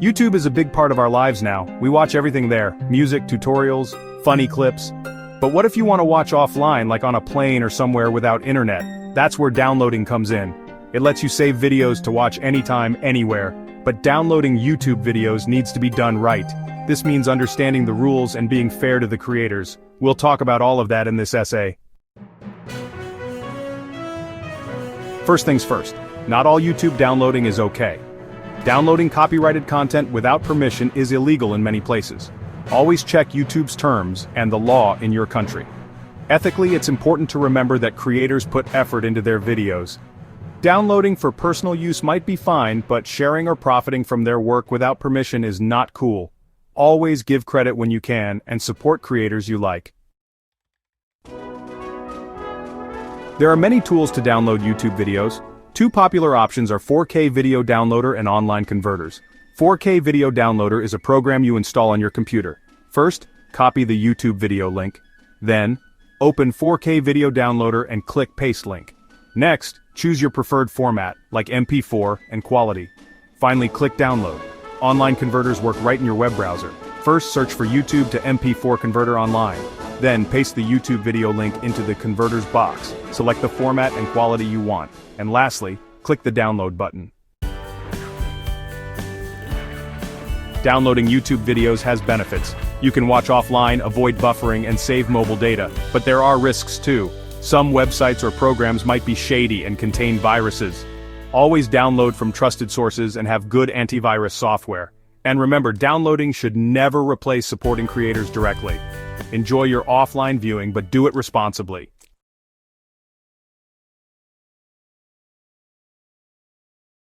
YouTube is a big part of our lives now. We watch everything there: music, tutorials, funny clips. But what if you want to watch offline, like on a plane or somewhere without internet? That's where downloading comes in. It lets you save videos to watch anytime, anywhere. But downloading YouTube videos needs to be done right. This means understanding the rules and being fair to the creators. We'll talk about all of that in this essay. First things first, not all YouTube downloading is okay. Downloading copyrighted content without permission is illegal in many places. Always check YouTube's terms and the law in your country. Ethically, it's important to remember that creators put effort into their videos. Downloading for personal use might be fine, but sharing or profiting from their work without permission is not cool. Always give credit when you can and support creators you like. There are many tools to download YouTube videos. Two popular options are 4K Video Downloader and online converters. 4K Video Downloader is a program you install on your computer. First, copy the YouTube video link. Then, open 4K Video Downloader and click Paste Link. Next, choose your preferred format, like MP4 and quality. Finally, click Download. Online converters work right in your web browser. First, search for YouTube to MP4 converter online. Then, paste the YouTube video link into the converter's box. Select the format and quality you want. And lastly, click the download button. Downloading YouTube videos has benefits. You can watch offline, avoid buffering, and save mobile data. But there are risks too. Some websites or programs might be shady and contain viruses. Always download from trusted sources and have good antivirus software. And remember, downloading should never replace supporting creators directly. Enjoy your offline viewing, but do it responsibly.